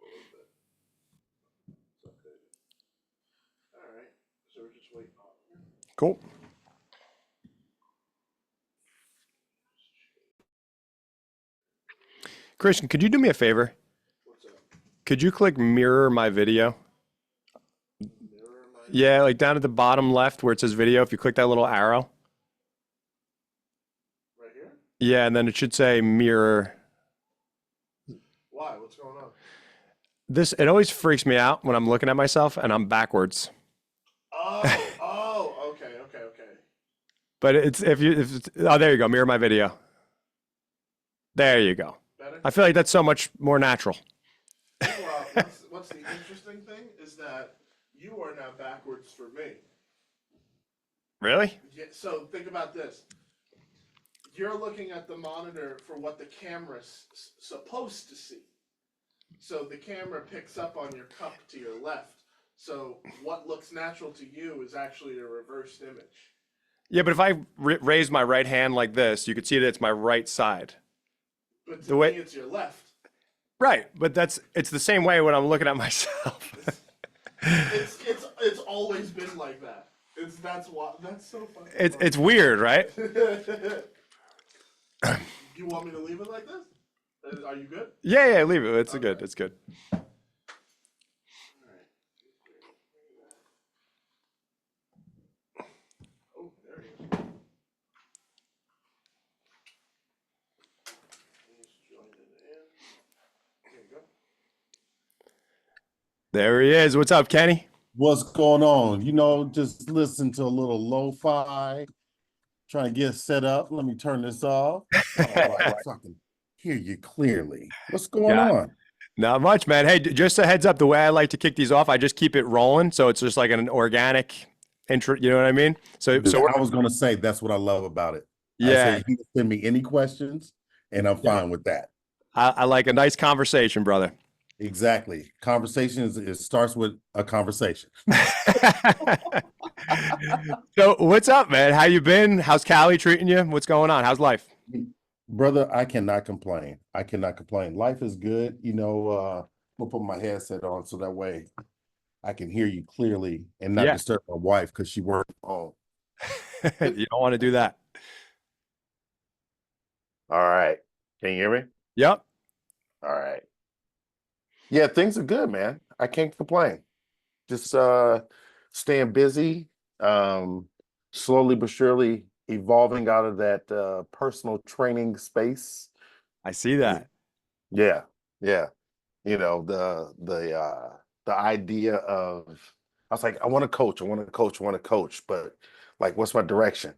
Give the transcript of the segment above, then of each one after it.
a little bit. It's okay. All right. So we're just waiting on here. Cool. Christian, could you do me a favor? What's up? Could you click mirror my video? Mirror my. Yeah, like down at the bottom left where it says video, if you click that little arrow. Right here? Yeah, and then it should say mirror. Why? What's going on? It always freaks me out when I'm looking at myself and I'm backwards. Okay. But oh, there you go, mirror my video. There you go. Better? I feel like that's so much more natural. Well, what's the interesting thing is that you are now backwards for me. Really? Yeah, so think about this. You're looking at the monitor for what the camera's supposed to see. So the camera picks up on your cup to your left. So what looks natural to you is actually a reversed image. Yeah, but if I raise my right hand like this, you could see that it's my right side. But to The way- me, it's your left. Right, but it's the same way when I'm looking at myself. It's always been like that. That's so funny. It's weird, right? You want me to leave it like this? Are you good? Yeah, leave it. It's good. It's good. Oh, there he is. He's joining in. There you go. There he is. What's up, Kenny? What's going on? Just listen to a little lo-fi, trying to get set up. Let me turn this off. All right, so I can hear you clearly. What's going on? Not much, man. Hey, just a heads up, the way I like to kick these off, I just keep it rolling. So it's just like an organic intro. You know what I mean? So I was going to say, that's what I love about it. Yeah. I say, you can send me any questions, and I'm fine with that. I like a nice conversation, brother. Exactly. Conversations, it starts with a conversation. So what's up, man? How you been? How's Cali treating you? What's going on? How's life? Brother, I cannot complain. I cannot complain. Life is good. I'm gonna put my headset on so that way I can hear you clearly and not disturb my wife because she works from home. You don't want to do that. All right. Can you hear me? Yep. All right. Yeah, things are good, man. I can't complain. Just staying busy, slowly but surely evolving out of that personal training space. I see that. Yeah. The idea of, I was like, I want to coach, but like, what's my direction?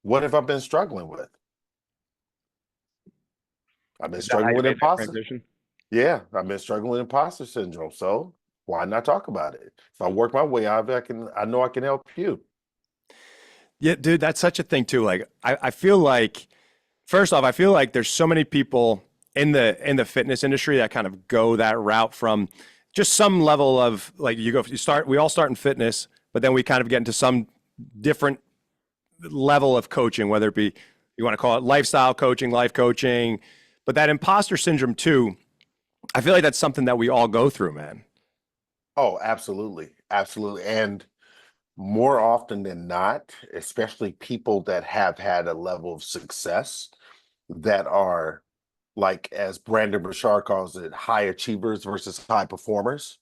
What have I been struggling with? I've been struggling with imposter. Yeah, I've been struggling with imposter syndrome. So why not talk about it? If I work my way out of it, I know I can help you. Yeah, dude, that's such a thing too. Like, I feel like, first off, I feel like there's so many people in the fitness industry that kind of go that route from just some level of like we all start in fitness, but then we kind of get into some different level of coaching, whether it be, you want to call it lifestyle coaching, life coaching, but that imposter syndrome too, I feel like that's something that we all go through, man. Oh, absolutely. Absolutely. And more often than not, especially people that have had a level of success that are, like, as Brandon Burchard calls it, high achievers versus high performers.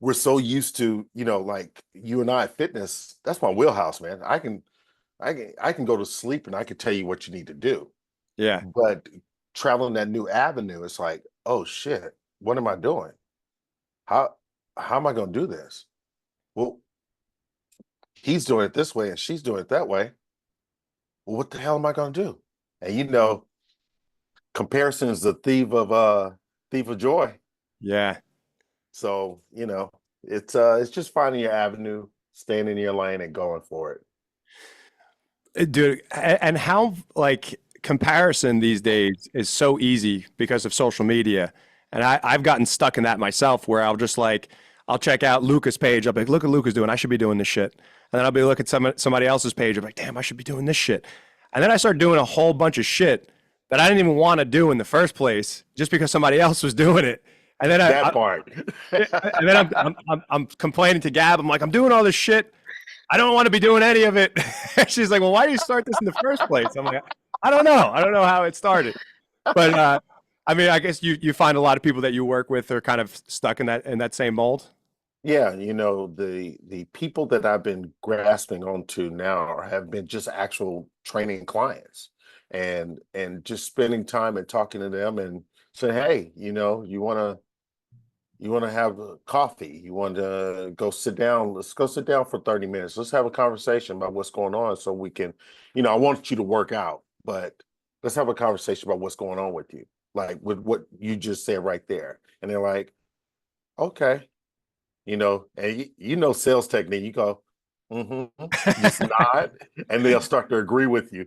We're so used to, like you and I, fitness, that's my wheelhouse, man. I can go to sleep and I can tell you what you need to do. Yeah. But traveling that new avenue, it's like, oh shit, what am I doing? How am I going to do this? Well, he's doing it this way and she's doing it that way. Well, what the hell am I going to do? And comparison is the thief of joy. Yeah. So, it's just finding your avenue, staying in your lane and going for it. Dude, and how, like, comparison these days is so easy because of social media. And I've gotten stuck in that myself where I'll check out Luca's page. I'll be like, look what Luca's doing. I should be doing this shit. And then I'll be looking at somebody else's page. I'm like, damn, I should be doing this shit. And then I start doing a whole bunch of shit that I didn't even want to do in the first place just because somebody else was doing it. And then That part. and then I'm complaining to Gab. I'm like, I'm doing all this shit. I don't want to be doing any of it. She's like, well, why did you start this in the first place? I'm like, I don't know. I don't know how it started. But I mean, I guess you find a lot of people that you work with are kind of stuck in that same mold. Yeah, the people that I've been grasping onto now have been just actual training clients, and just spending time and talking to them and saying, hey, you want to have a coffee, you want to go sit down, let's go sit down for 30 minutes, let's have a conversation about what's going on, so we can, I want you to work out, but let's have a conversation about what's going on with you, like with what you just said right there. And they're like, okay. And sales technique, you go, mm-hmm, just nod, and they'll start to agree with you.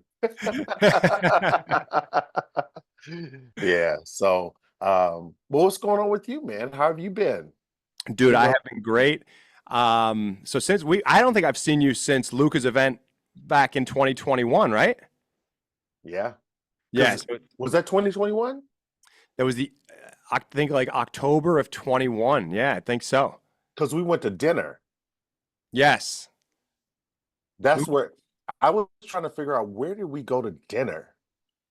Yeah. So, what's going on with you, man? How have you been? Dude, You I know, have been great. So since I don't think I've seen you since Luca's event back in 2021, right? yeah. Yeah. Because So was that 2021? that was I think like October of 21. Yeah, I think so. Because we went to dinner. Yes. That's where I was trying to figure out, where did we go to dinner?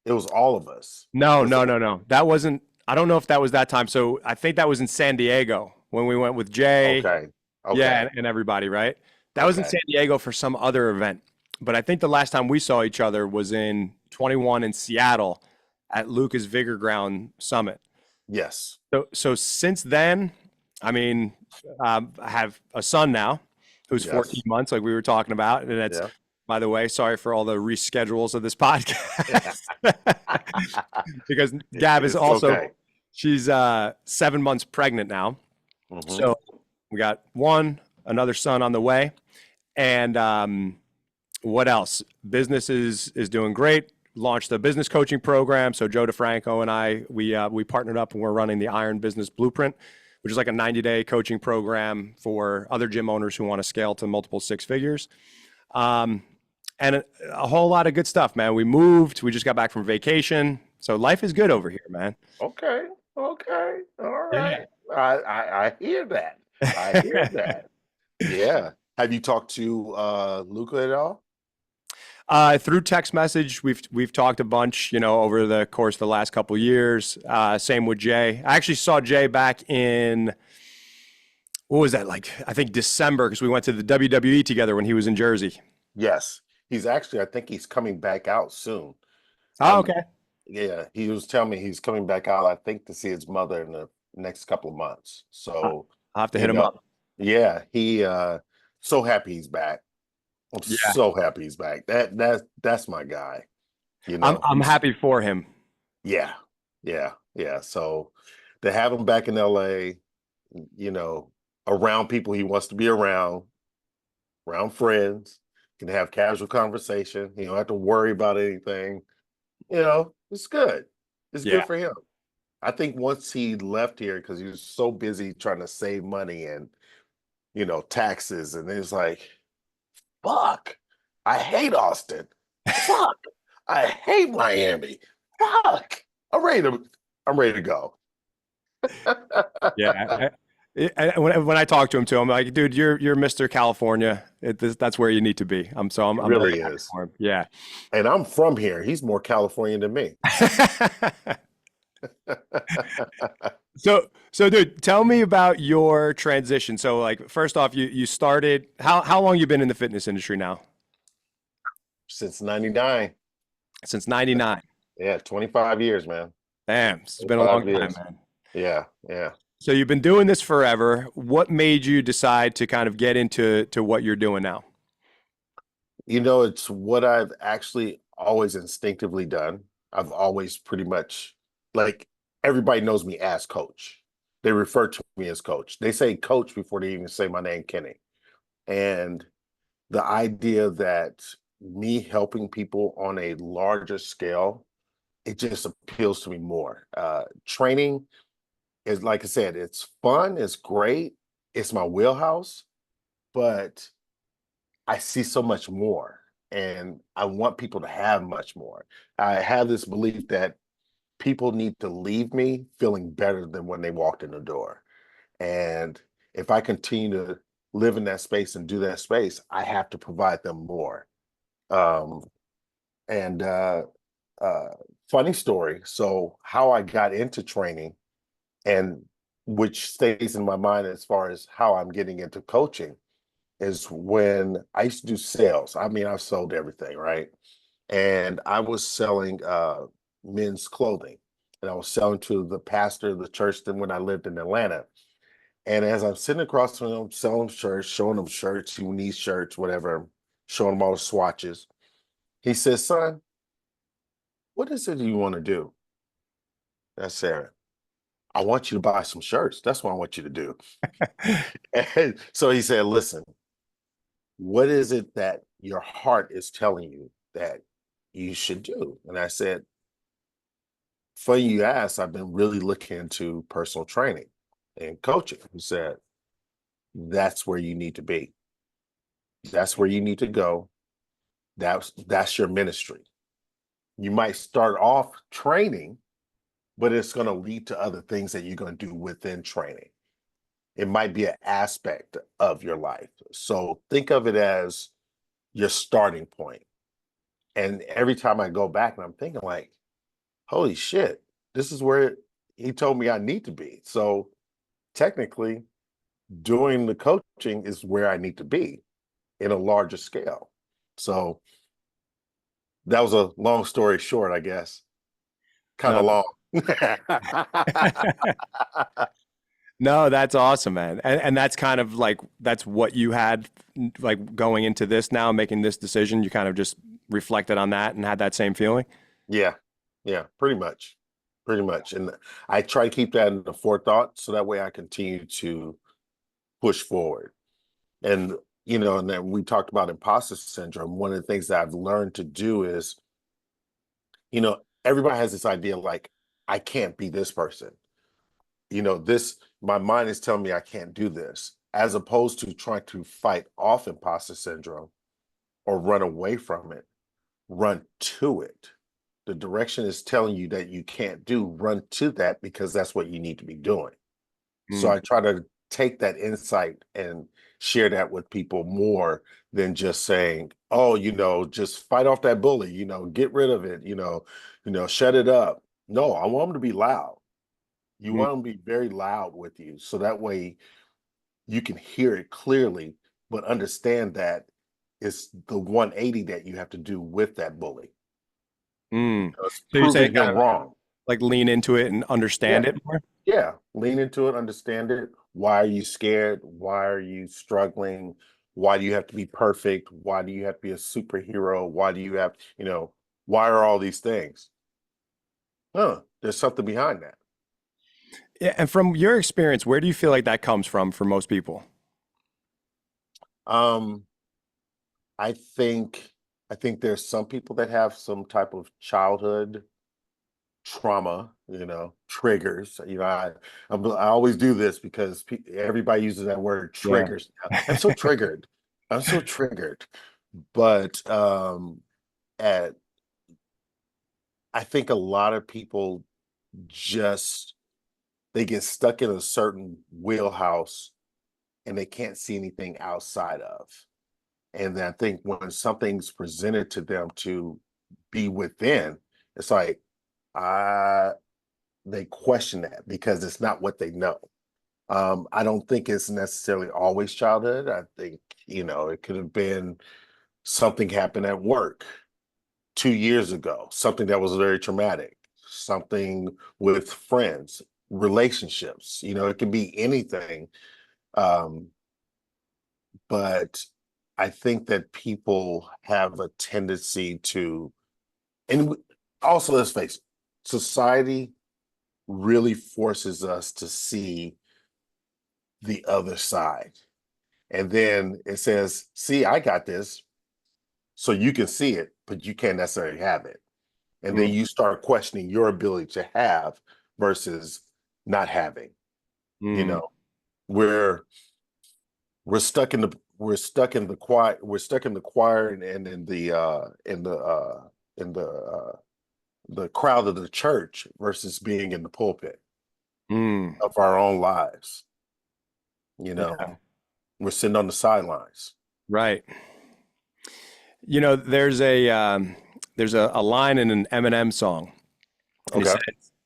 It was all of us. No, Was no, that no, no. That wasn't, I don't know if that was that time. So I think that was in San Diego when we went with Jay. okay? Yeah, Okay. and everybody, right? That was in Okay. San Diego for some other event. But I think the last time we saw each other was in 21 in Seattle at Lucas Vigor Ground Summit. Yes. So since then, I mean, I have a son now who's 14 Yes. months, like we were talking about. And it's, Yeah. by the way, sorry for all the reschedules of this podcast because Gab is It's also, okay. she's 7 months pregnant now. Hmm. So we got another son on the way. And what else? Business is doing great. Launched a business coaching program. So Joe DeFranco and I, we partnered up and we're running the Iron Business Blueprint, which is like a 90-day coaching program for other gym owners who want to scale to multiple six figures. Um, and a whole lot of good stuff, man. We moved. We just got back from vacation. So life is good over here, man. Okay. Okay. All right. Yeah. I hear that. I hear that. Yeah. Have you talked to Luca at all? Through text message, we've talked a bunch, over the course of the last couple of years. Same with Jay. I actually saw Jay back in, what was that, like? I think December, because we went to the WWE together when he was in Jersey. Yes. I think he's coming back out soon. Oh, Um, okay. yeah, he was telling me he's coming back out, I think, to see his mother in the next couple of months. I'll So, have to you hit him know, up. yeah, he so happy he's back. I'm Yeah, so happy he's back. That's my guy. I'm He's happy for him. yeah, yeah, yeah. So to have him back in LA, you know, around people he wants to be around friends, can have casual conversation. You don't have to worry about anything. It's good. It's good Yeah, for him. I think once he left here, because he was so busy trying to save money and taxes, and it was like, fuck, I hate Austin. Fuck, I hate Miami. Fuck, I'm ready to I'm ready to go. yeah. When I talk to him too, I'm like, dude, you're Mr. California. That's where you need to be. It I'm very really happy is. for him. Yeah. And I'm from here. He's more Californian than me. So dude, tell me about your transition. So like first off, you started how long you been in the fitness industry now? Since '99. Since 99. Yeah, 25 years, man. Damn, it's been a long 25 time, years. man. Yeah, yeah. So you've been doing this forever. What made you decide to kind of get into what you're doing now? It's what I've actually always instinctively done. I've always pretty much, like, everybody knows me as coach. They refer to me as coach. They say coach before they even say my name, Kenny. And the idea that me helping people on a larger scale, it just appeals to me more. Training is, like I said, it's fun, it's great, it's my wheelhouse, but I see so much more, and I want people to have much more. I have this belief that people need to leave me feeling better than when they walked in the door. And if I continue to live in that space and do that space, I have to provide them more. Um, and uh, Funny story. So how I got into training, and which stays in my mind as far as how I'm getting into coaching, is when I used to do sales. I mean, I've sold everything, right? And I was selling men's clothing, and I was selling to the pastor of the church then when I lived in Atlanta. And as I'm sitting across from him, selling shirts, showing him shirts, who needs shirts, whatever, showing him all the swatches, he says, "Son, what is it you want to do?" I said, "I want you to buy some shirts. That's what I want you to do." And so he said, "Listen, what is it that your heart is telling you that you should do?" And I said, "Funny you asked, I've been really looking into personal training and coaching." He said, "That's where you need to be. That's where you need to go. That's your ministry. You might start off training, but it's going to lead to other things that you're going to do within training. It might be an aspect of your life. So think of it as your starting point." And every time I go back and I'm thinking like, holy shit, this is where he told me I need to be. So technically, doing the coaching is where I need to be in a larger scale. So that was a long story short, I guess. Kind No, of long. no, that's awesome, man. And that's kind of like that's what you had like going into this now, making this decision. You kind of just reflected on that and had that same feeling. Yeah, yeah, pretty much. Pretty much. And I try to keep that in the forethought so that way I continue to push forward. And, and then we talked about imposter syndrome. One of the things that I've learned to do is, everybody has this idea like, I can't be this person. My mind is telling me I can't do this, as opposed to trying to fight off imposter syndrome or run away from it, run to it. The direction is telling you that you can't do, run to that because that's what you need to be doing. So Mm, I try to take that insight and share that with people more than just saying, "Oh, just fight off that bully, get rid of it, shut it up." No, I want them to be loud. You mm, want them to be very loud with you. So that way you can hear it clearly, but understand that it's the 180 that you have to do with that bully. mm. It's So you're saying proving kind him of wrong. like lean into it and Yeah. understand it more? Yeah, lean into it, understand it. Why are you scared? Why are you struggling? Why do you have to be perfect? Why do you have to be a superhero? Why do you have, why are all these things? There's something behind that. Yeah, and from your experience, where do you feel like that comes from for most people? Um, I think I think there's some people that have some type of childhood trauma, triggers. I always do this because everybody uses that word Yeah. triggers. I'm so triggered. I'm so triggered. But at I think a lot of people just they get stuck in a certain wheelhouse and they can't see anything outside of. And then I think when something's presented to them to be within, it's like I they question that because it's not what they know. I don't think it's necessarily always childhood. I think, it could have been something happened at work 2 years ago, something that was very traumatic, something with friends, relationships, it can be anything. Um, but I think that people have a tendency to, and also let's face it, society really forces us to see the other side. And then it says, "See, I got this." So you can see it, but you can't necessarily have it. And then Mm, you start questioning your ability to have versus not having. You mm, know, we're we're stuck in the choir and in the the crowd of the church versus being in the pulpit Mm, of our own lives. You yeah, know, we're sitting on the sidelines. right. You know, there's a line in an Eminem song, and he Okay.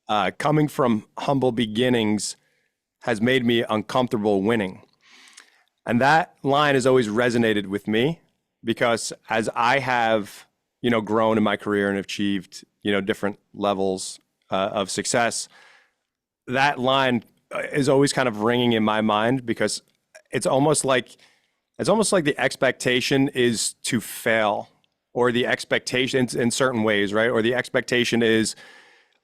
says, "Coming from humble beginnings has made me uncomfortable winning." And that line has always resonated with me because as I have, grown in my career and achieved, different levels of success, that line is always kind of ringing in my mind because it's almost like it's almost like the expectation is to fail, or the expectations in certain ways, right? Or the expectation is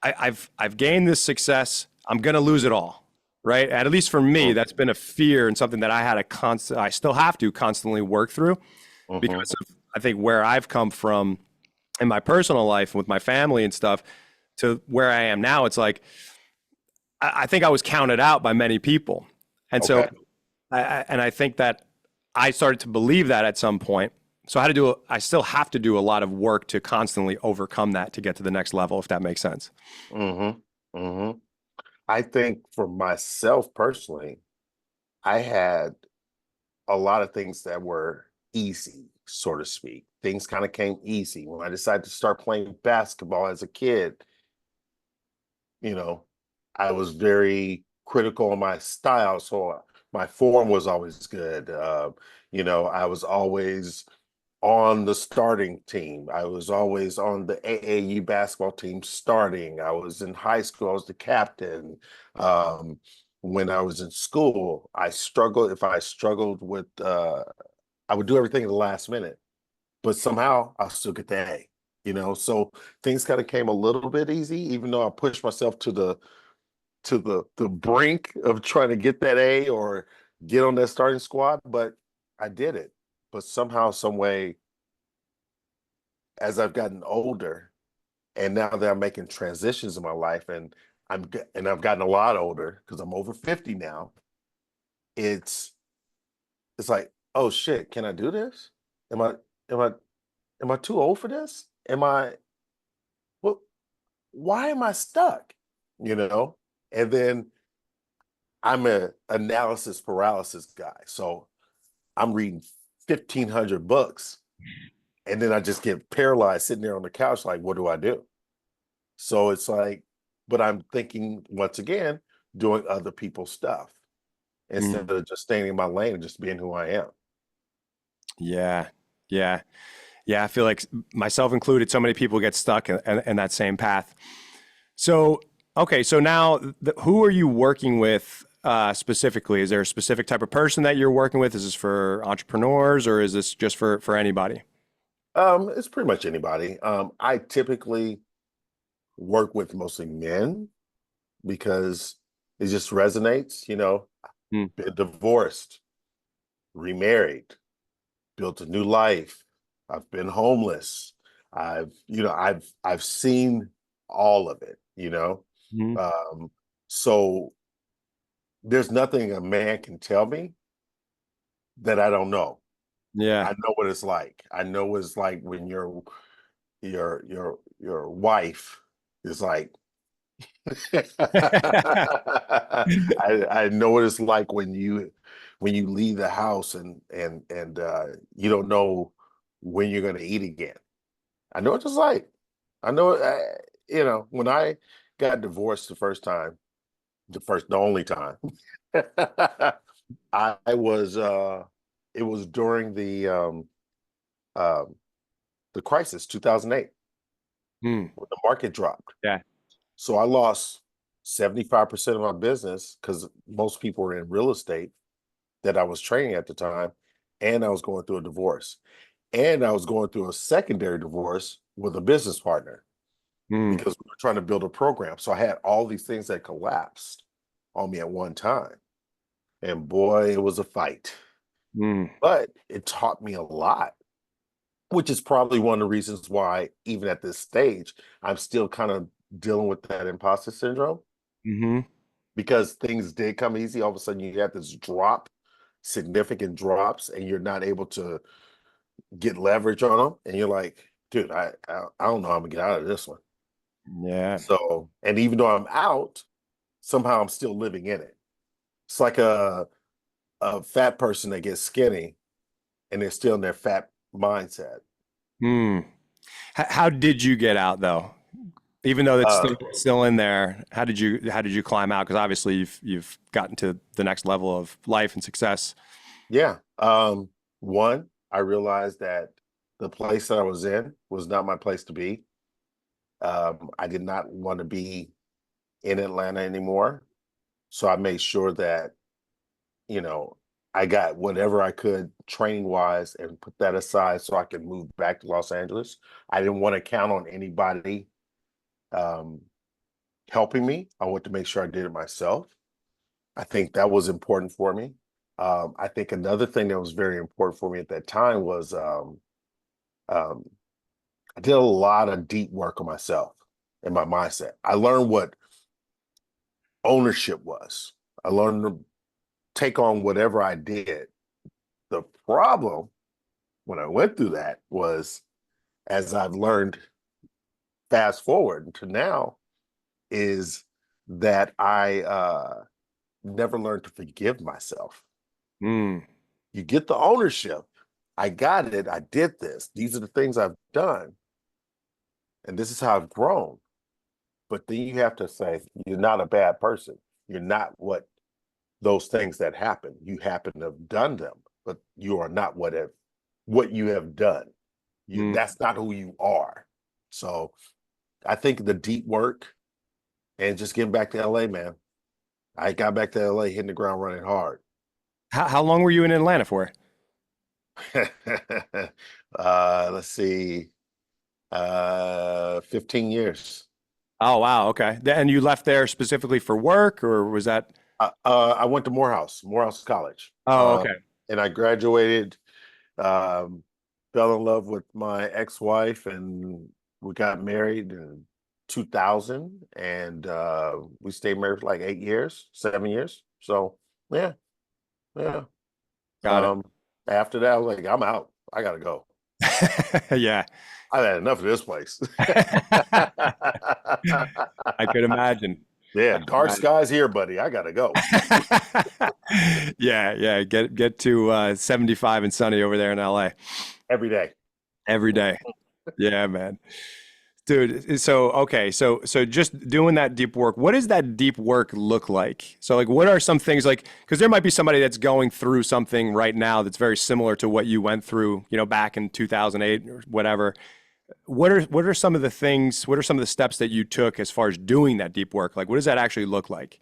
I've gained this success, I'm gonna lose it all, right? At least for me, that's been a fear and something that I still have to constantly work through Mm-hmm. because of I think where I've come from in my personal life with my family and stuff to where I am now. It's like I think I was counted out by many people, and so Okay. I think that I started to believe that at some point. So I still have to do a lot of work to constantly overcome that to get to the next level, if that makes sense. Mm-hmm. Mm-hmm. I think for myself personally, I had a lot of things that were easy, so to speak. Things kind of came easy. When I decided to start playing basketball as a kid, you know, I was very critical of my style. So my form was always good. I was always on the starting team. I was always on the AAU basketball team starting. I was in high school, I was the captain. Um, when I was in school, I struggled. If I struggled with, I would do everything at the last minute, but somehow I'll still get the A. So things kind of came a little bit easy, even though I pushed myself to the brink of trying to get that A or get on that starting squad, but I did it. But somehow, some way, as I've gotten older, and now that I'm making transitions in my life, and I've gotten a lot older because I'm over 50 now. It's it's like, oh shit, can I do this? Am I am I am I too old for this? Am I what? Why am I stuck? You know, and then I'm a analysis paralysis guy, so I'm reading 1,500 books, and then I just get paralyzed sitting there on the couch, like, what do I do? So it's like, but I'm thinking once again, doing other people's stuff Mm, instead of just staying in my lane and just being who I am. yeah, yeah, yeah. I feel like myself included, so many people get stuck in that same path. So, okay, so now who are you working with specifically? Is there a specific type of person that you're working with? Is this for entrepreneurs or is this just for anybody? It's pretty much anybody. I typically work with mostly men because it just resonates, Mm, been divorced, remarried, built a new life. I've been homeless. I've seen all of it. mhm. Um, so there's nothing a man can tell me that I don't know. Yeah. I know what it's like. I know what it's like when your wife is like I know what it's like when you leave the house and you don't know when you're going to eat again. I know what it's like. I know when I got divorced the first time, the only time. I was it was during um the crisis 2008 Mm, when the market dropped. yeah. So I lost 75% of my business because most people were in real estate that I was training at the time, and I was going through a divorce. And I was going through a secondary divorce with a business partner Mm, because we were trying to build a program. So I had all these things that collapsed on me at one time. And boy, it was a fight. mm, But it taught me a lot, which is probably one of the reasons why, even at this stage, I'm still kind of dealing with that imposter syndrome hmm. because things did come easy. All of a sudden, you have this drop, significant drops, and you're not able to get leverage on them. And you're like, dude, I don't know how I'm gonna get out of this one. Yeah. So, and even though I'm out, somehow I'm still living in it. It's like a fat person that gets skinny and they're still in their fat mindset. Hmm. How did you get out though? Even though it's Uh, still in there, how did you climb out? Because obviously you've gotten to the next level of life and success. yeah. One, I realized that the place that I was in was not my place to be. I did not want to be in Atlanta anymore. So I made sure that, you know, I got whatever I could training wise and put that aside so I could move back to Los Angeles. I didn't want to count on anybody um, helping me. I wanted to make sure I did it myself. I think that was important for me. I think another thing that was very important for me at that time was um, I did a lot of deep work on myself and my mindset. I learned what ownership was. I learned to take on whatever I did. The problem when I went through that was, as I've learned fast forward to now, is that I never learned to forgive myself. Hmm. You get the ownership. I got it. I did this. These are the things I've done. And this is how I've grown. But then you have to say, you're not a bad person. You're not what those things that happen. You happen to have done them, but you are not what you have done. Hmm. That's not who you are. So I think the deep work and just getting back to LA, man. I got back to LA hitting the ground running hard. How long were you in Atlanta for? Let's see, 15 years. Oh wow, okay. And you left there specifically for work, or was that? I went to Morehouse College, Oh, okay. and I graduated. Um, Fell in love with my ex-wife, and we got married in 2000, and we stayed married for like 8 years, 7 years. So yeah, yeah. Got it. Um, After that, I was like, I'm out. I gotta go. Yeah. I've had enough of this place. I could imagine. Yeah, I dark could skies here, buddy. I gotta go imagine. Yeah, yeah. Get to 75 and sunny over there in LA every day. every day. Yeah, man. Dude, so okay, so just doing that deep work, what does that deep work look like? So like what are some things like because there might be somebody that's going through something right now that's very similar to what you went through, back in 2008 or whatever. What are some of the things, what are some of the steps that you took as far as doing that deep work? Like what does that actually look like?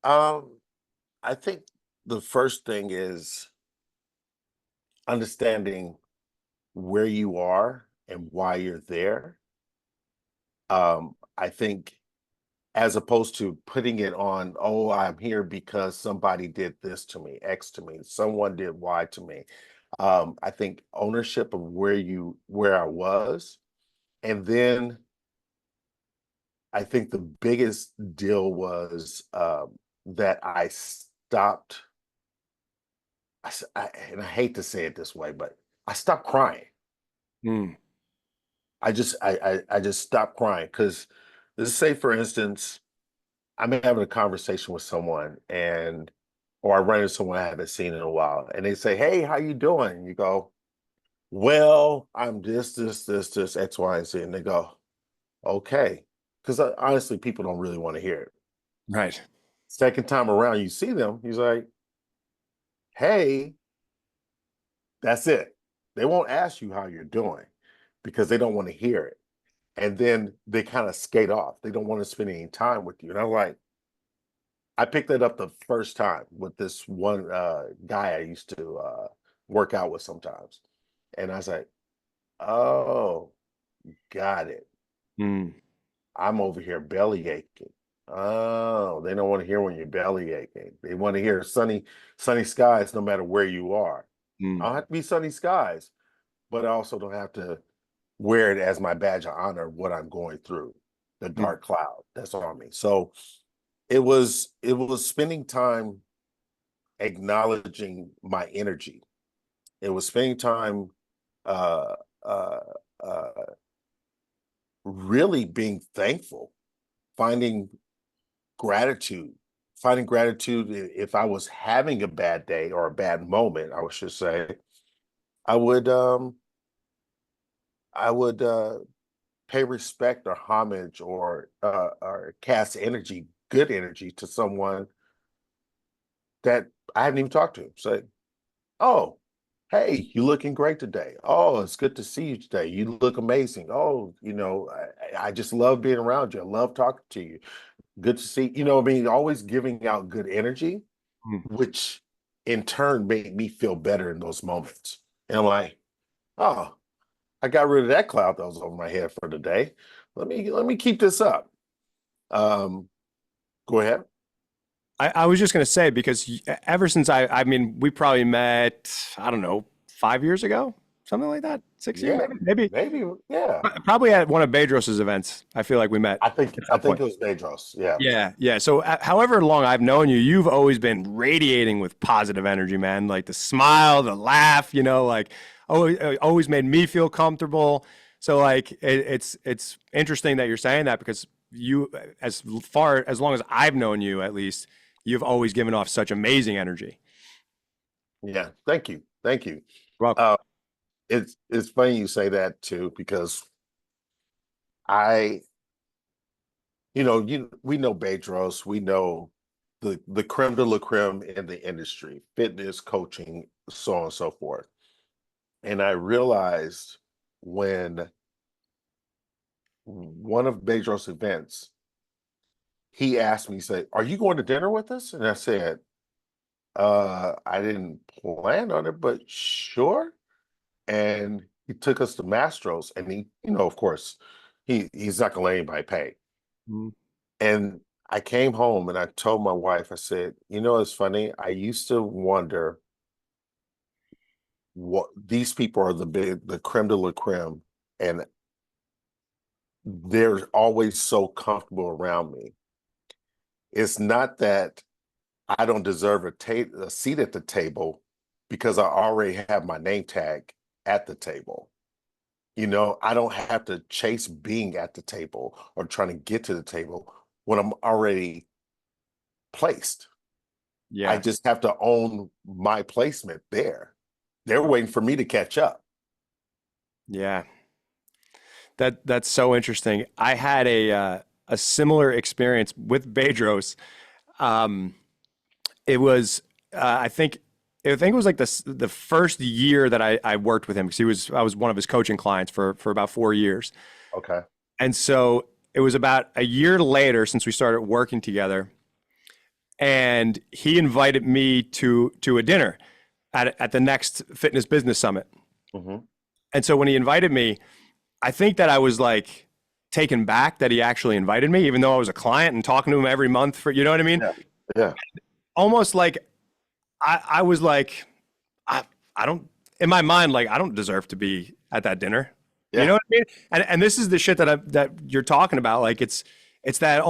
Um, I think the first thing is understanding where you are and why you're there. I think as opposed to putting it on, oh, I'm here because somebody did this to me, X to me, someone did Y to me. I think ownership of where I was, and then I think the biggest deal was that I stopped. And I hate to say it this way, but I stopped crying. Hmm. I just stopped crying because let's say, for instance, I'm having a conversation with someone and or I run into someone I haven't seen in a while and they say, "Hey, how you doing?" And you go, "Well, I'm this, X, Y, and Z." And they go, "Okay." Because honestly, people don't really want to hear it. Right. Second time around, you see them, he's like, "Hey," that's it. They won't ask you how you're doing because they don't want to hear it. And then they kind of skate off. They don't want to spend any time with you. And I'm like, I picked that up the first time with this one guy I used to work out with sometimes. And I was like, oh, got it. Hmm. I'm over here belly aching. Oh, they don't want to hear when you're belly aching. They want to hear sunny skies no matter where you are. I Hmm. don't have to be sunny skies, but I also don't have to wear it as my badge of honor of what I'm going through, the Hmm. dark cloud that's on me. So it was spending time acknowledging my energy. It was spending time uh uh uh really being thankful, finding gratitude, finding gratitude. If I was having a bad day or a bad moment, I should say, I would I would pay respect or homage or cast energy, good energy to someone that I haven't even talked to. Say, oh, hey, you looking great today. Oh, it's good to see you today. You look amazing. Oh, I just love being around you. I love talking to you. Good to see, I mean, always giving out good energy, Mm. which in turn made me feel better in those moments. And I'm like, oh, I got rid of that cloud that was over my head for the day. Let me keep this up. Um, Go ahead. I was just going to say, because ever since I mean, we probably met, I don't know, 5 years ago, something like that, 6 years, Yeah, maybe, maybe. Yeah, probably at one of Bedros's events. I feel like we met I think at I some think point. it was Bedros. Yeah, Yeah, yeah. So, however long I've known you, you've always been radiating with positive energy, man. Like the smile, the laugh, like always made me feel comfortable. So, like, it's interesting that you're saying that, because you, as long as I've known you, at least, you've always given off such amazing energy. yeah. Thank you, thank you. You're welcome. Uh, it's funny you say that too because I, we know Bedros, we know the creme de la creme in the industry, fitness, coaching, so on and so forth. And I realized when one of Bedros' events, he asked me, he said, "Are you going to dinner with us?" And I said, I didn't plan on it, but sure." And he took us to Mastro's, and he, of course, he's not gonna let anybody pay. Mm. And I came home and I told my wife, I said, it's funny. I used to wonder what these people are the creme de la creme, and they're always so comfortable around me. It's not that I don't deserve a seat at the table because I already have my name tag at the table. I don't have to chase being at the table or trying to get to the table when I'm already placed. I Yeah, just have to own my placement there. They're waiting for me to catch up. yeah. That's so interesting. I had a similar experience with Bedros. Um, it was I think it was like the first year that I worked with him, because I was one of his coaching clients for about 4 years. Okay. And so it was about a year later since we started working together, and he invited me to a dinner at the next Fitness Business Summit. Hmm. And so when he invited me, I think that I was like taken back that he actually invited me, even though I was a client and talking to him every month for, you know what I mean? Yeah. Yeah. Almost like I was like, I, I don't, in my mind, like, I don't deserve to be at that dinner. You know Yeah. what I mean? And this is the shit that you're talking about. Like, it's our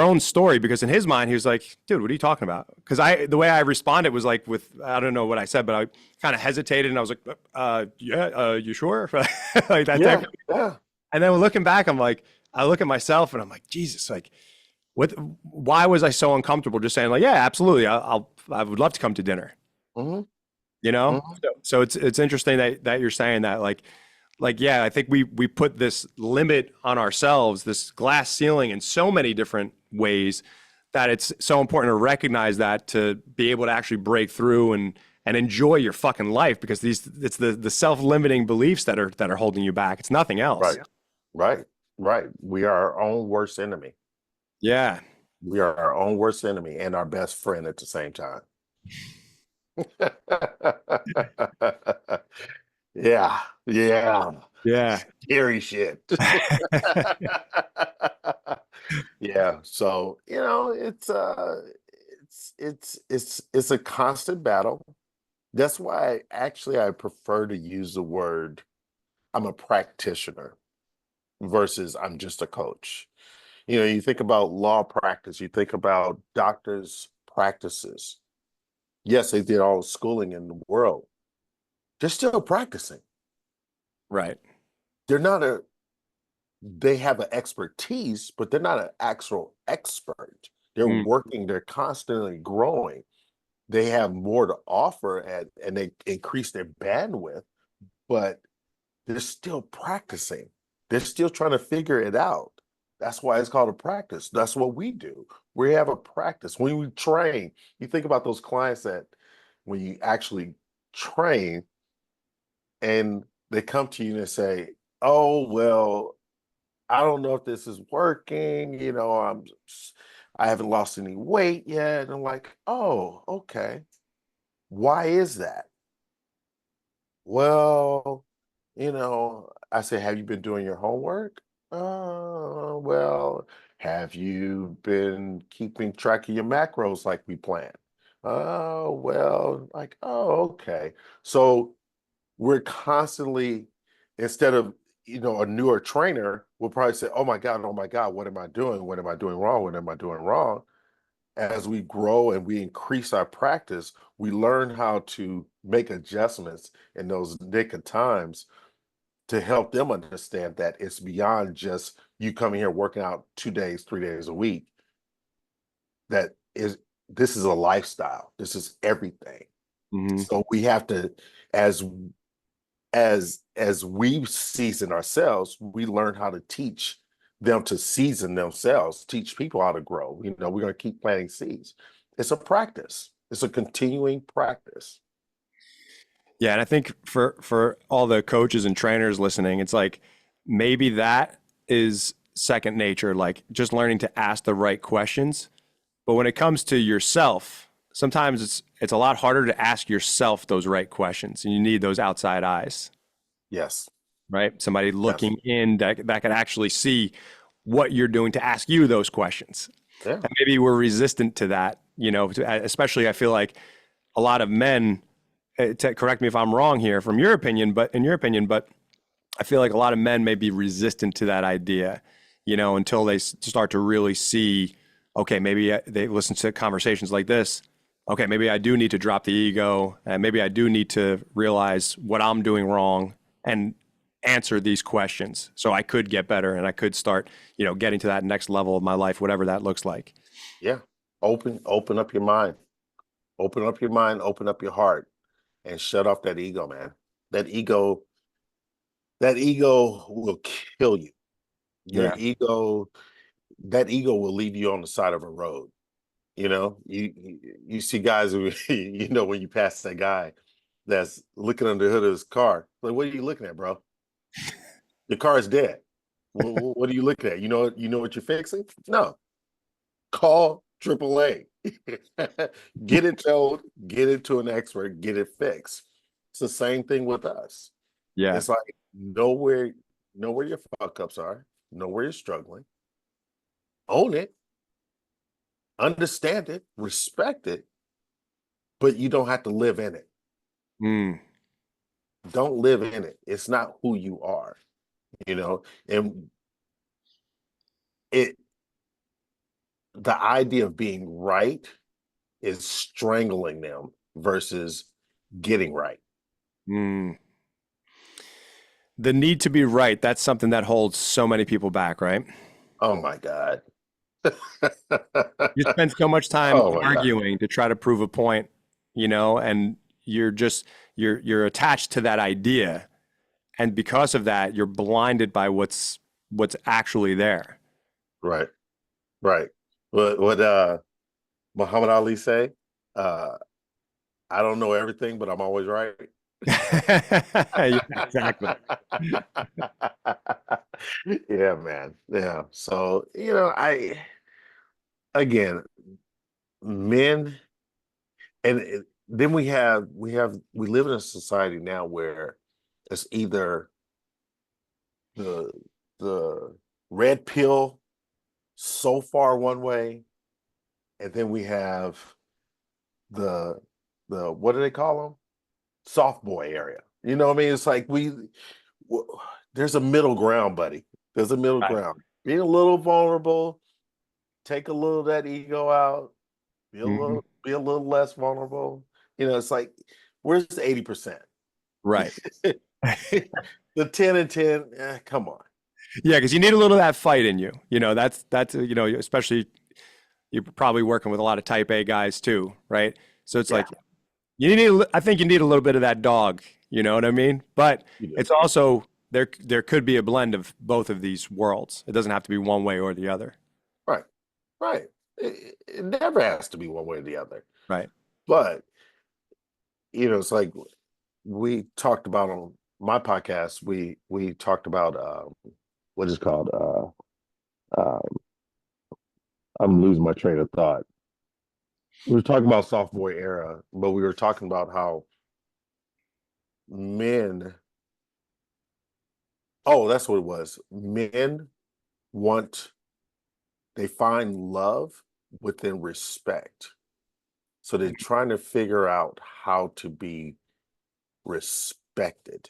own story, because in his mind, he was like, dude, what are you talking about? Because the way I responded was like, I don't know what I said, but I kind of hesitated, and I was like, yeah, you sure? Like that type. Yeah. Yeah. And then looking back, I look at myself and I'm like, Jesus, like, why was I so uncomfortable just saying, like, yeah, absolutely, I would love to come to dinner, Hmm. you know? Hmm. So it's interesting that you're saying that, like, yeah, I think we put this limit on ourselves, this glass ceiling, in so many different ways, that it's so important to recognize that, to be able to actually break through and enjoy your fucking life, because it's the self-limiting beliefs that are holding you back. It's nothing else. Right. Right. Right. We are our own worst enemy. Yeah. We are our own worst enemy and our best friend at the same time. Yeah. Yeah. Yeah. Scary shit. Yeah. So, it's a constant battle. That's why actually I prefer to use the word I'm a practitioner versus I'm just a coach. You think about law practice, you think about doctors' practices. Yes, they did all the schooling in the world. They're still practicing. Right. They're not they have an expertise, but they're not an actual expert. They're Mm, working, they're constantly growing. They have more to offer and they increase their bandwidth, but they're still practicing. They're still trying to figure it out. That's why it's called a practice. That's what we do. We have a practice. When we train, you think about those clients that when you actually train and they come to you and say, "Oh, well, I don't know if this is working. I haven't lost any weight yet." And I'm like, "Oh, okay. Why is that?" Well, I say, "Have you been doing your homework?" Well, have you been keeping track of your macros like we planned? Oh, well, like, oh, okay. So we're constantly, instead of, a newer trainer will probably say, oh my God, what am I doing? What am I doing wrong? What am I doing wrong? As we grow and we increase our practice, we learn how to make adjustments in those nick of times to help them understand that it's beyond just you coming here working out 2 days, 3 days a week. That is, this is a lifestyle. This is everything. mhm. So we have to, as as we season ourselves, we learn how to teach them to season themselves, teach people how to grow. We're going to keep planting seeds. It's a practice. It's a continuing practice. Yeah, and I think for all the coaches and trainers listening, it's like maybe that is second nature, like just learning to ask the right questions. But when it comes to yourself, sometimes it's a lot harder to ask yourself those right questions, and you need those outside eyes, Yes. right? Somebody Yes. looking in that can actually see what you're doing to ask you those questions. Yeah. And maybe we're resistant to that, especially I feel like a lot of men, correct me if I'm wrong here from your opinion, but in your opinion, but I feel like a lot of men may be resistant to that idea, until they start to really see, okay, maybe they listen to conversations like this. Okay, maybe I do need to drop the ego, and maybe I do need to realize what I'm doing wrong and answer these questions so I could get better and I could start, getting to that next level of my life, whatever that looks like. Yeah. Open up your mind. Open up your mind, open up your heart, and shut off that ego, man. That ego, that ego will kill you. Your Yeah. ego, that ego will leave you on the side of a road. You see guys who, when you pass that guy that's looking under the hood of his car, like, what are you looking at, bro? Your car is dead. What are you looking at? You know what you're fixing? No. Call AAA. Get it towed, get it to an expert, get it fixed. It's the same thing with us. Yeah. It's like know where your fuck ups are, know where you're struggling, own it, understand it, respect it, but you don't have to live in it. Mm, Don't live in it. It's not who you are, and it the idea of being right is strangling them versus getting right. mm. The need to be right, that's something that holds so many people back, right? Oh my God. You spend so much time Oh my God. arguing to try to prove a point, and you're attached to that idea. And because of that, you're blinded by what's actually there. Right. Right. What Muhammad Ali say? Uh I don't know everything, but I'm always right. Yeah, exactly. Yeah, man. Yeah. So, I again, men then we live in a society now where it's either the the red pill so far one way, and then we have the what do they call them? Soft boy area. You know what I mean? It's like there's a middle ground, buddy. There's a middle Right. ground. Be a little vulnerable, take a little of that ego out, Mhm. be a little less vulnerable. It's like, where's the 80%? Right. The 10 and 10, come on. Yeah, because you need a little of that fight in you. That's especially you're probably working with a lot of type A guys too, right? So it's Yeah, like I think you need a little bit of that dog, you know what I mean? But you do. it's also there could be a blend of both of these worlds. It doesn't have to be one way or the other. Right, right. It never has to be one way or the other. Right. But it's like we talked about on my podcast. We talked about what is it called. I'm losing my train of thought. We were talking about sophomore era, but we were talking about how men. Oh, that's what it was. Men want they find love within respect. So they're trying to figure out how to be respected.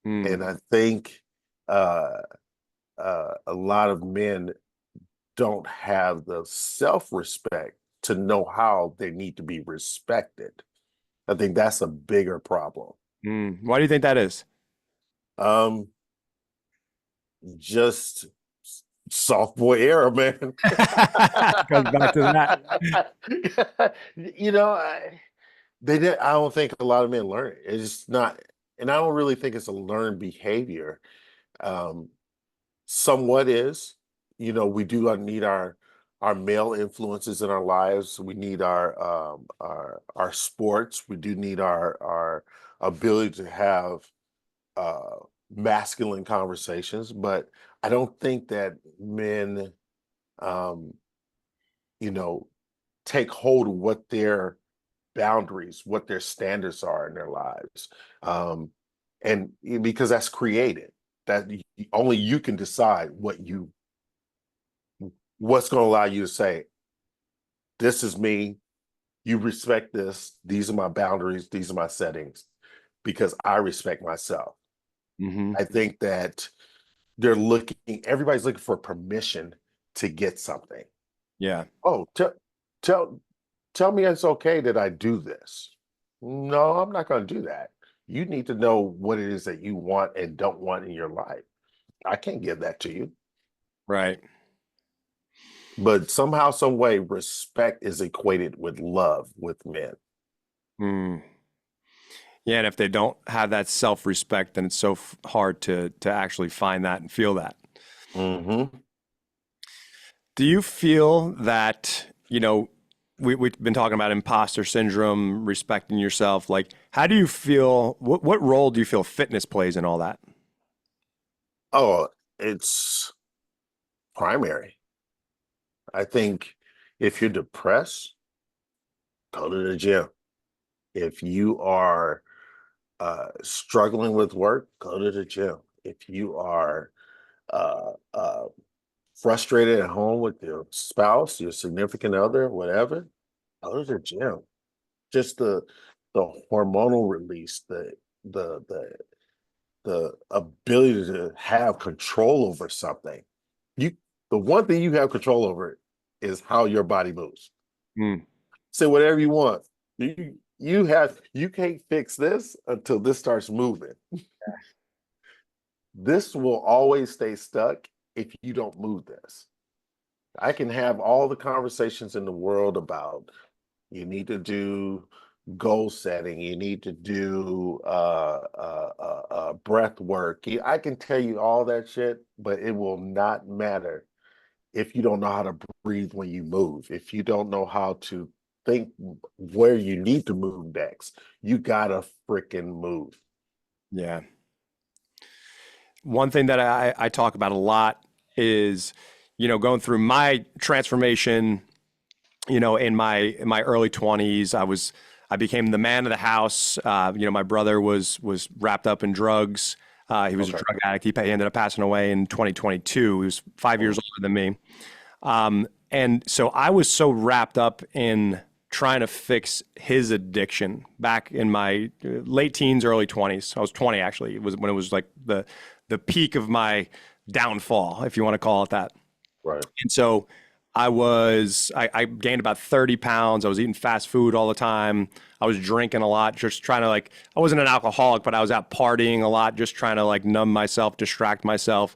Mm, And I think uh, a lot of men don't have the self-respect to know how they need to be respected. I think that's a bigger problem. Why do you think that is? Um, just soft boy era, man. Goes back to that. you know, I, they did. I don't think a lot of men learn it. It's not, and I don't really think it's a learned behavior. Um, somewhat is, we do need our male influences in our lives. We need our sports. We do need our ability to have uh masculine conversations, but I don't think that men um you know take hold of what their boundaries, what their standards are in their lives. Um because that's created. Only you can decide what's going to allow you to say, this is me, you respect this, these are my boundaries, these are my settings, because I respect myself. Hmm. I think that everybody's looking for permission to get something. Yeah. Oh, tell tell me it's okay that I do this. No, I'm not going to do that. You need to know what it is that you want and don't want in your life. I can't give that to you. Right. But somehow, some way, respect is equated with love with men. Mm. Yeah, and if they don't have that self-respect, then it's so hard to actually find that and feel that. Hmm. Do you feel that, we've been talking about imposter syndrome, respecting yourself. Like, how do you feel? What role do you feel fitness plays in all that? Oh, it's primary. I think if you're depressed, go to the gym. If you are struggling with work, go to the gym. If you are uh, uh, frustrated at home with your spouse, your significant other, whatever, go to the gym. Just the hormonal release, the the the ability to have control over something. You the one thing you have control over is how your body moves. Mm, Say whatever you want. You can't fix this until this starts moving. This will always stay stuck if you don't move this. I can have all the conversations in the world about you need to do goal setting, you need to do breath work. I can tell you all that shit, but it will not matter if you don't know how to breathe when you move, if you don't know how to think where you need to move next. You gotta freaking move. yeah. One thing that I talk about a lot is, going through my transformation, in my early 20s, I became the man of the house. My brother was wrapped up in drugs. He was a Okay. drug addict. He ended up passing away in 2022. He was 5 years Oh, older than me. And so I was so wrapped up in trying to fix his addiction back in my late teens, early 20s. I was 20 actually. It was when it was like the peak of my downfall, if you want to call it that. right. And so I gained about 30 pounds. I was eating fast food all the time. I was drinking a lot, just trying to I wasn't an alcoholic, but I was out partying a lot, just trying to numb myself, distract myself.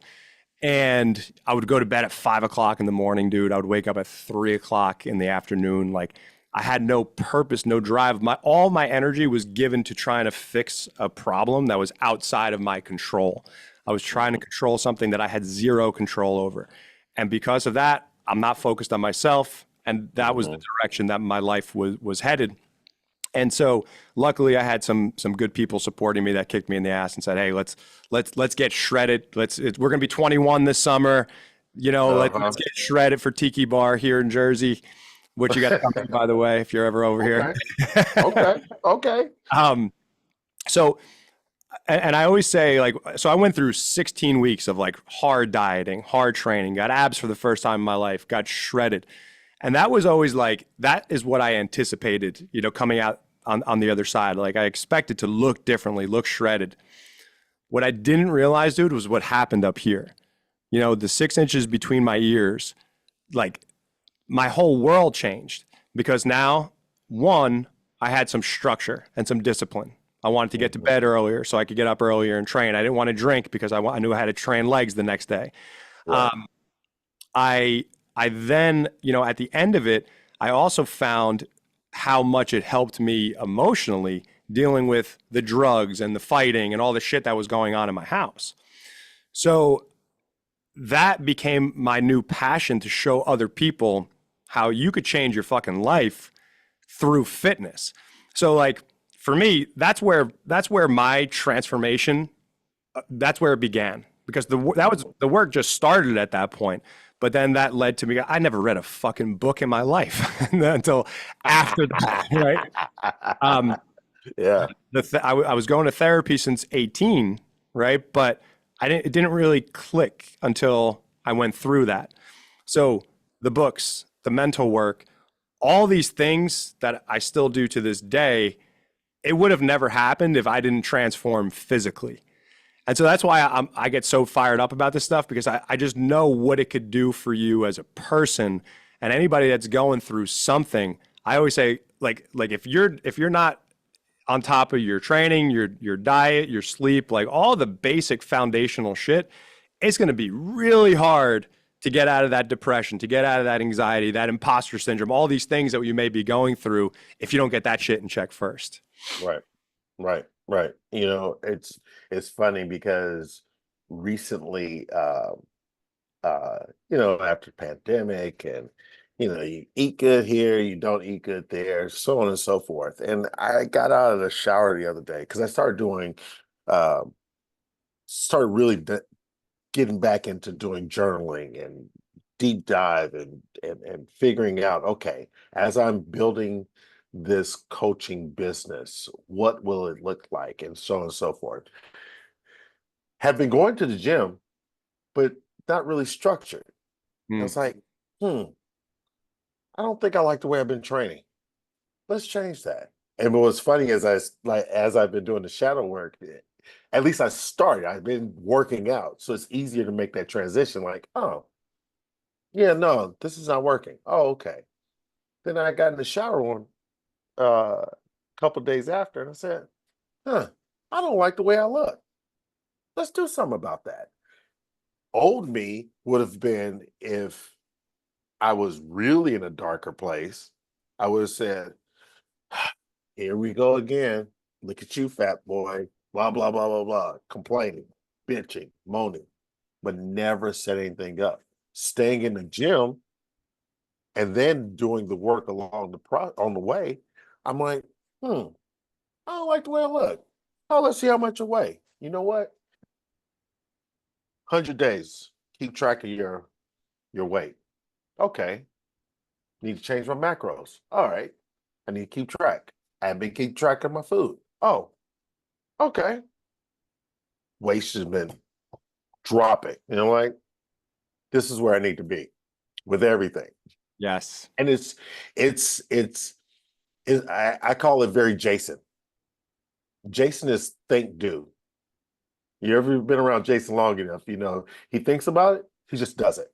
And I would go to bed at 5 o'clock in the morning, dude. I would wake up at 3 o'clock in the afternoon. Like I had no purpose, no drive. All my energy was given to trying to fix a problem that was outside of my control. I was trying to control something that I had zero control over. And because of that, I'm not focused on myself. And that was the Mhm. direction that my life was headed. And so luckily I had some good people supporting me that kicked me in the ass and said, "Hey, let's get shredded. We're going to be 21 this summer. Let's Uh-huh. get shredded for Tiki Bar here in Jersey, which you got to come to, by the way, if you're ever over here." Okay. Okay. Okay. Um, so and I always say, like, so I went through 16 weeks of like hard dieting, hard training, got abs for the first time in my life, got shredded. And that was always like, that is what I anticipated, coming out on the other side. Like I expected to look differently, look shredded. What I didn't realize, dude, was what happened up here. The 6 inches between my ears, like my whole world changed because now, one, I had some structure and some discipline. I wanted to get to Mhm. bed earlier so I could get up earlier and train. I didn't want to drink because I knew I had to train legs the next day. Right. Um, I I then, at the end of it, I also found how much it helped me emotionally dealing with the drugs and the fighting and all the shit that was going on in my house. So that became my new passion to show other people how you could change your fucking life through fitness. So like for me, that's where my transformation, that's where it began because that was the work just started at that point. But then that led to me. I never read a fucking book in my life until after that, right? Um, Yeah. I was going to therapy since 18, right? But it didn't really click until I went through that. So the books, the mental work, all these things that I still do to this day, it would have never happened if I didn't transform physically. And so that's why I get so fired up about this stuff because I just know what it could do for you as a person and anybody that's going through something. I always say like if you're not on top of your training, your diet, your sleep, like all the basic foundational shit, it's going to be really hard to get out of that depression, to get out of that anxiety, that imposter syndrome, all these things that you may be going through if you don't get that shit in check first. Right. Right. Right. It's funny because recently, after pandemic and you eat good here, you don't eat good there, so on and so forth. And I got out of the shower the other day because I um, started really getting back into doing journaling and deep dive and figuring out, okay, as I'm building this coaching business, what will it look like, and so on and so forth. Have been going to the gym, but not really structured. I Mm. was like, hmm, I don't think I like the way I've been training. Let's change that. And what's funny is as I've been doing the shadow work, at least I started. I've been working out, so it's easier to make that transition. Like, oh, yeah, no, this is not working. Oh, okay. Then I got in the shower one a couple days after, and I said, huh, I don't like the way I look. Let's do something about that. Old me would have been if I was really in a darker place. I would have said, here we go again. Look at you, fat boy. Blah, blah, blah, blah, blah. Complaining, bitching, moaning, but never set anything up. Staying in the gym and then doing the work along on the way, I'm like, I don't like the way I look. Oh, let's see how much I weigh. You know what? 100 days. Keep track of your weight. Okay. Need to change my macros. All right. I need to keep track. I've been keep track of my food. Oh, okay. Waste has been dropping. Like this is where I need to be with everything. Yes. And I call it very Jason. Jason is think do. You ever been around Jason long enough, he thinks about it, he just does it.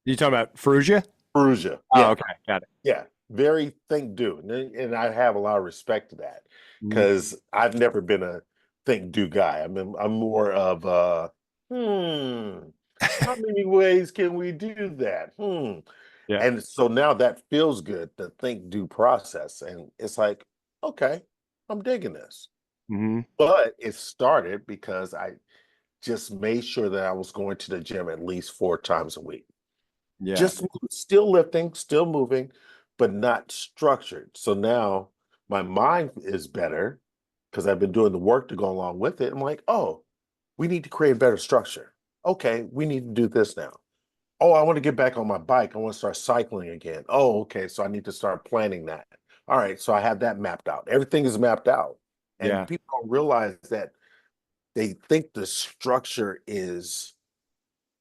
You talking about Perugia? Perusia. Oh, Yeah. okay. Got it. Yeah. Very think do. And I have a lot of respect to that Mhm. because I've never been a think do guy. I'm more of a, hmm. How many ways can we do that? Yeah. And so now that feels good, the think, do process. And it's like, okay, I'm digging this. Hmm. But it started because I just made sure that I was going to the gym at least 4 times a week. Yeah. Just still lifting, still moving, but not structured. So now my mind is better because I've been doing the work to go along with it. I'm like, oh, we need to create better structure. Okay, we need to do this now. Oh, I want to get back on my bike. I want to start cycling again. Oh, okay. So I need to start planning that. All right. So I have that mapped out. Everything is mapped out. And Yeah. people don't realize that they think the structure is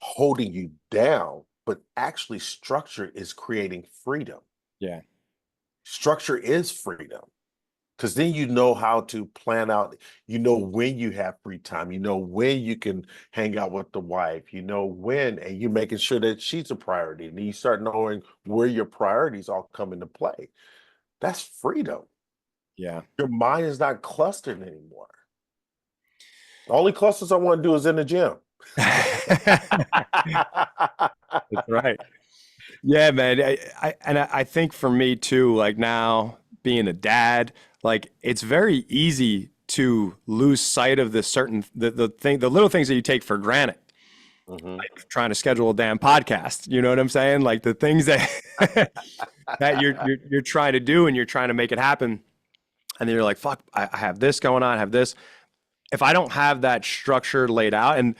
holding you down, but actually, structure is creating freedom. Yeah. Structure is freedom because then you know how to plan out, you know, when you have free time, you know, when you can hang out with the wife, you know, when, and you're making sure that she's a priority. And then you start knowing where your priorities all come into play. That's freedom. Yeah. Your mind is not clustered anymore. The only clusters I want to do is in the gym. That's right. Yeah, man. I think for me too, like now being a dad, like it's very easy to lose sight of the little things that you take for granted. Mhm. Like trying to schedule a damn podcast. You know what I'm saying? Like the things that that you're trying to do and you're trying to make it happen. And then you're like, fuck, I have this going on, I have this. If I don't have that structure laid out, and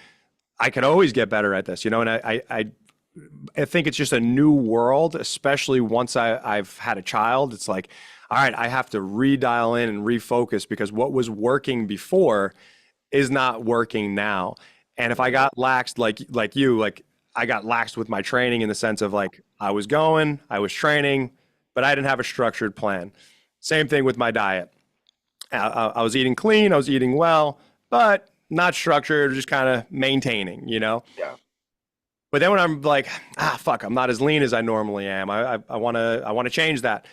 I could always get better at this, you know, and I think it's just a new world, especially once I've had a child. It's like, all right, I have to redial in and refocus because what was working before is not working now. And if I Mhm. got laxed like you, like I got laxed with my training in the sense of like I was going, I was training, but I didn't have a structured plan. Same thing with my diet. I was eating clean, I was eating well, but not structured, just kind of maintaining, you know. Yeah. But then when I'm like, fuck, I'm not as lean as I normally am. I want to change that.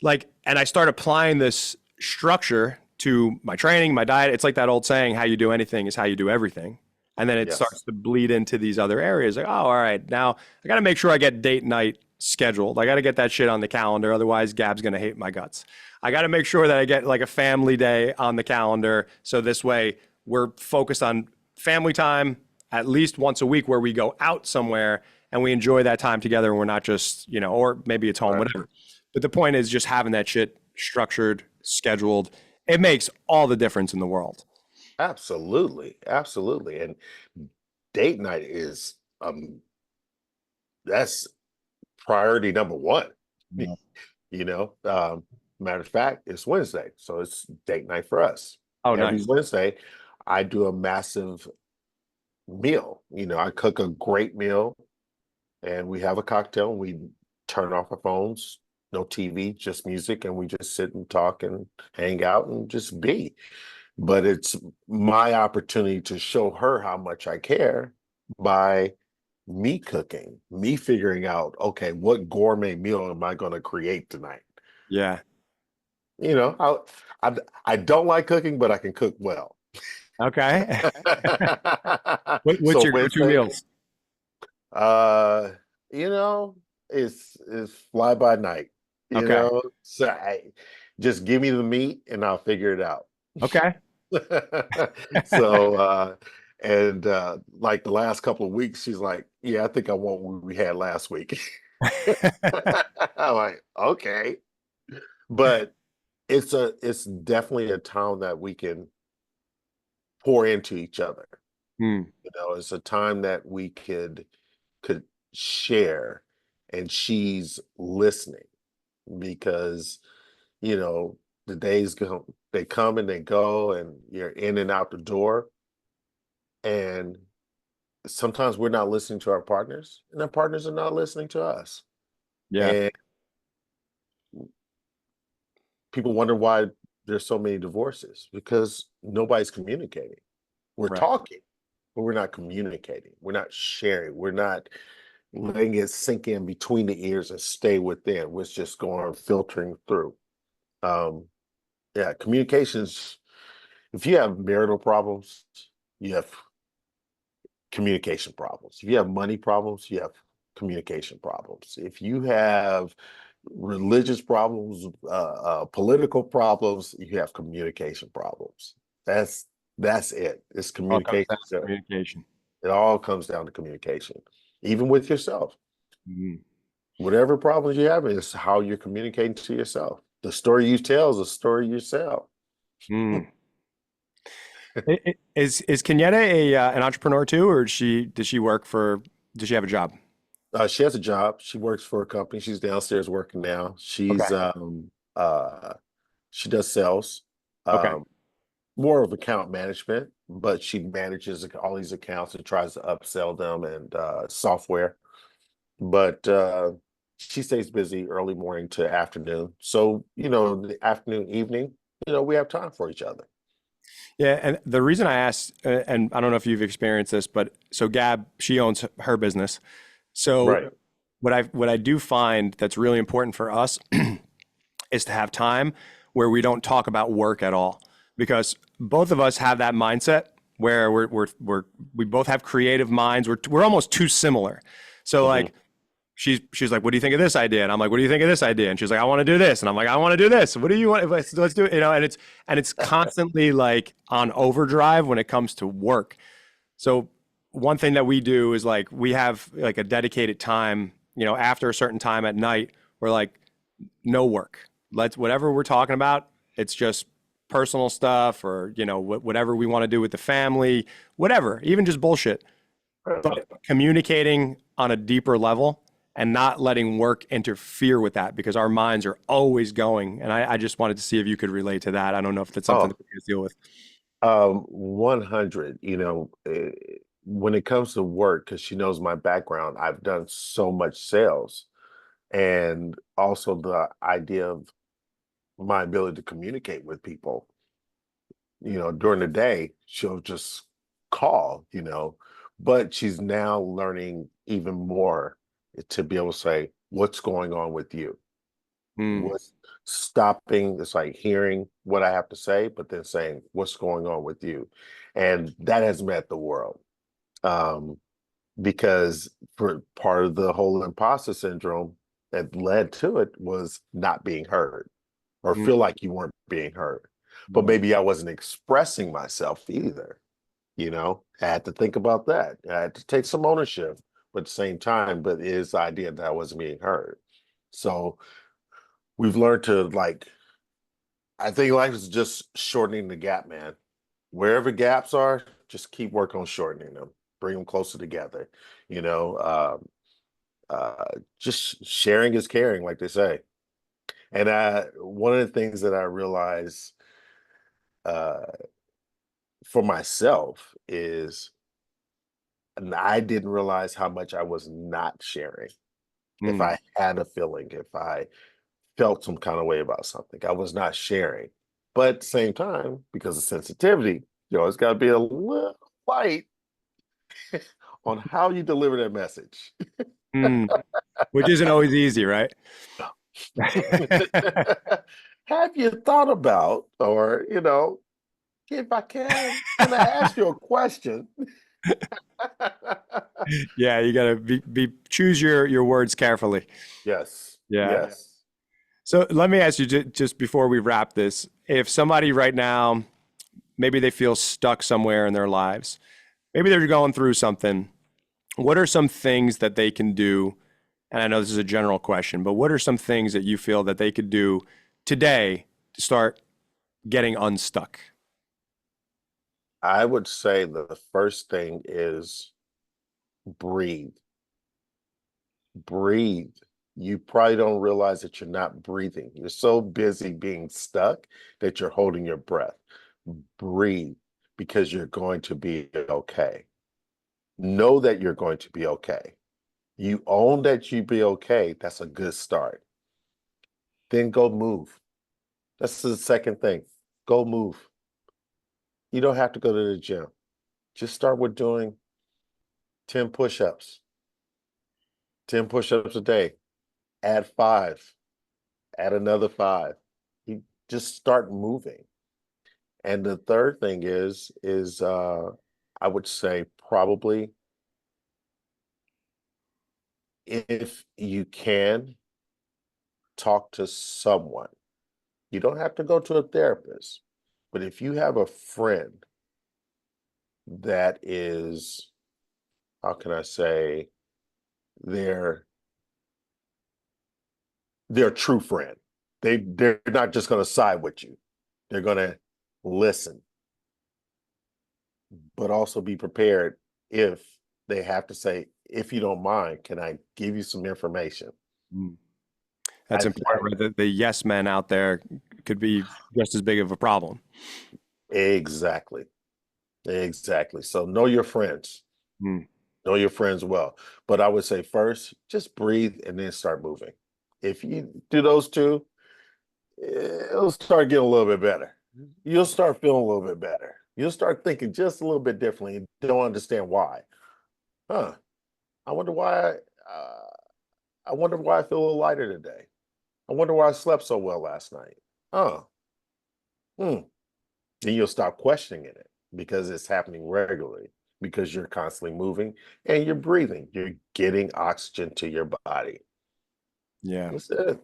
Like, and I start applying this structure to my training, my diet. It's like that old saying, how you do anything is how you do everything. And then it Yes. starts to bleed into these other areas. Like, oh, all right, now I got to make sure I get date night scheduled. I got to get that shit on the calendar. Otherwise, Gab's going to hate my guts. I got to make sure that I get like a family day on the calendar. So this way we're focused on family time at least once a week where we go out somewhere and we enjoy that time together and we're not just, you know, or maybe it's home, Right. whatever. But the point is just having that shit structured, scheduled. It makes all the difference in the world. Absolutely. Absolutely. And date night is that's priority number one. Yeah. You know, matter of fact, it's Wednesday, so it's date night for us. Oh, Every nice. Wednesday, I do a massive meal. You know, I cook a great meal and we have a cocktail and we turn off our phones, no TV, just music, and we just sit and talk and hang out and just be. But it's my opportunity to show her how much I care by me cooking, me figuring out, okay, what gourmet meal am I going to create tonight? Yeah. You know, I don't like cooking, but I can cook well. Okay. What's So your go-to Wednesday, meals? uh, you know, it's fly by night. You Okay. know, so just give me the meat and I'll figure it out. Okay. So and like the last couple of weeks, she's like, "Yeah, I think I want what we had last week." I'm like, "Okay," but it's definitely a time that we can pour into each other. Hmm. You know, it's a time that we could share, and she's listening because you know the days go, they come and they go, and you're in and out the door, and sometimes we're not listening to our partners, and our partners are not listening to us, Yeah. and people wonder why there's so many divorces because nobody's communicating. We're Right. talking, but we're not communicating. We're not sharing. We're not letting it sink in between the ears and stay within. We're just going filtering through. Um, yeah, communications. If you have marital problems, you have communication problems. If you have money problems, you have communication problems. If you have religious problems, political problems, you have communication problems. That's it. It's All comes communication. down to communication. It all comes down to communication, even with yourself. Mhm. Whatever problems you have is how you're communicating to yourself. The story you tell is a story you sell. Mm. Is Kenyatta a an entrepreneur too, or does she work for? Does she have a job? She has a job. She works for a company. She's downstairs working now. Okay. Uh she does sales, Okay. um, more of account management, but she manages all these accounts and tries to upsell them and software. But she stays busy early morning to afternoon. So, the afternoon, evening, we have time for each other. Yeah, and the reason I asked, and I don't know if you've experienced this, but so Gab, she owns her business. So Right. what I do find that's really important for us is to have time where we don't talk about work at all, because both of us have that mindset where we both have creative minds. We're almost too similar. So Hmm. like she's like, "What do you think of this idea?" And I'm like, "What do you think of this idea?" And she's like, "I want to do this." And I'm like, "I want to do this. What do you want? Let's do it." And it's constantly like on overdrive when it comes to work. So one thing that we do is like we have like a dedicated time, after a certain time at night, we're like, no work. Let's whatever we're talking about, it's just personal stuff or whatever we want to do with the family, whatever, even just bullshit, but communicating on a deeper level and not letting work interfere with that because our minds are always going. And I just wanted to see if you could relate to that. I don't know if that's something Oh, that you guys deal with. 100, when it comes to work, because she knows my background, I've done so much sales and also the idea of my ability to communicate with people. During the day, she'll just call, but she's now learning even more to be able to say, what's going on with you? Mm, What's stopping? It's like hearing what I have to say, but then saying, what's going on with you? And that has met the world. Um, because for part of the whole imposter syndrome that led to it was not being heard or mm, feel like you weren't being heard. But mm, maybe I wasn't expressing myself either. I had to think about that. I had to take some ownership, but at the same time, but it is the idea that I wasn't being heard. So we've learned to I think life is just shortening the gap, man. Wherever gaps are, just keep working on shortening them, bring them closer together. You know, just sharing is caring, like they say. And one of the things that I realized uh, for myself is, and I didn't realize how much I was not sharing. If mm, I had a feeling, if I felt some kind of way about something, I was not sharing. But at the same time, because of sensitivity, it's got to be a little light on how you deliver that message. mm. Which isn't always easy, right? Have you thought about, or, if I can I ask you a question? Yeah, you gotta be choose your words carefully. Yes, Yeah. yes. So let me ask you just before we wrap this, if somebody right now, maybe they feel stuck somewhere in their lives, maybe they're going through something, what are some things that they can do? And I know this is a general question, but what are some things that you feel that they could do today to start getting unstuck? I would say the first thing is breathe. Breathe. You probably don't realize that you're not breathing. You're so busy being stuck that you're holding your breath. Breathe because you're going to be okay. Know that you're going to be okay. You own that you be okay. That's a good start. Then go move. That's the second thing. Go move. You don't have to go to the gym. Just start with doing 10 push-ups, 10 push-ups a day. Add five, add another five. You just start moving. And the third thing is I would say probably if you can talk to someone, you don't have to go to a therapist, but if you have a friend that is, how can I say, they're a true friend. They're not just going to side with you. They're going to listen, but also be prepared if they have to say, if you don't mind, can I give you some information? Mm. That's I, important, right? The yes men out there could be just as big of a problem. exactly. Exactly. So know your friends. Mm. Know your friends well. But I would say first, just breathe and then start moving. If you do those two, it'll start getting a little bit better. You'll start feeling a little bit better. You'll start thinking just a little bit differently and don't understand why. Huh. I wonder why I wonder why I feel a little lighter today. I wonder why I slept so well last night. Oh, hmm. Then you'll stop questioning it because it's happening regularly, because you're constantly moving and you're breathing. You're getting oxygen to your body. Yeah. That's it. It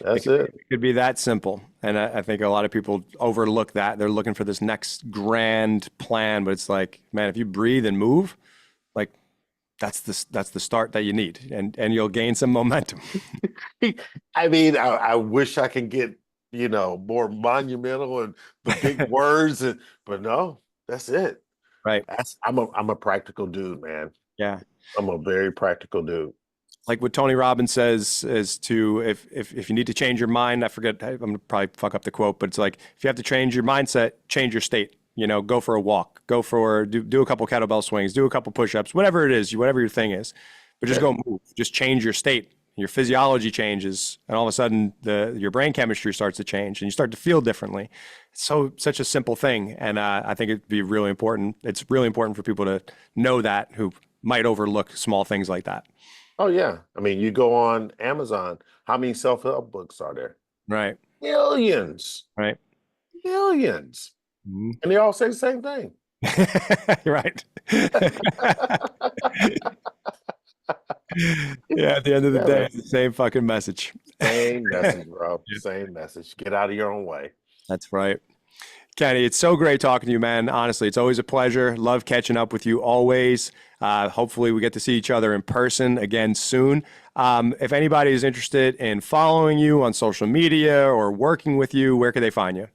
That's could, it. it could be that simple. And I think a lot of people overlook that. They're looking for this next grand plan, but it's like, man, if you breathe and move, like that's the start that you need, and you'll gain some momentum. I mean, I wish I can get, more monumental and the big words, but no, that's it. Right. I'm a practical dude, man. Yeah. I'm a very practical dude. Like what Tony Robbins says is to if you need to change your mind, I forget, I'm gonna probably fuck up the quote, but it's like if you have to change your mindset, change your state. Go for a walk, do a couple kettlebell swings, do a couple push-ups, whatever it is, whatever your thing is, but just Yeah. go move, just change your state. Your physiology changes, and all of a sudden, your brain chemistry starts to change, and you start to feel differently. It's such a simple thing, and I think it'd be really important. It's really important for people to know that who might overlook small things like that. Oh yeah. I mean, you go on Amazon, how many self-help books are there? Right. Millions. Right. Millions. Mhm. And they all say the same thing. Right. Yeah, at the end of the Yeah, day, man. it's the same fucking message. Same message, bro. Yeah, Same message. Get out of your own way. that's right. Kenny, it's so great talking to you, man. Honestly, it's always a pleasure. Love catching up with you always. Hopefully, we get to see each other in person again soon. If anybody is interested in following you on social media or working with you, where can they find you?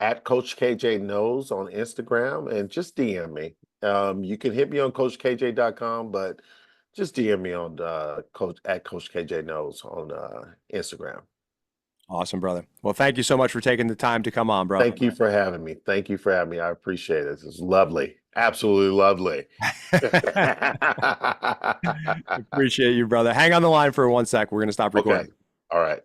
At Coach KJ Knows on Instagram and just DM me. You can hit me on CoachKJ.com, but just DM me on Coach KJ Knows on Instagram. Awesome, brother. Well, thank you so much for taking the time to come on, bro. Thank you for having me. Thank you for having me. I appreciate it. It's lovely. Absolutely lovely. Appreciate you, brother. Hang on the line for 1 sec. We're going to stop Okay. recording. All right.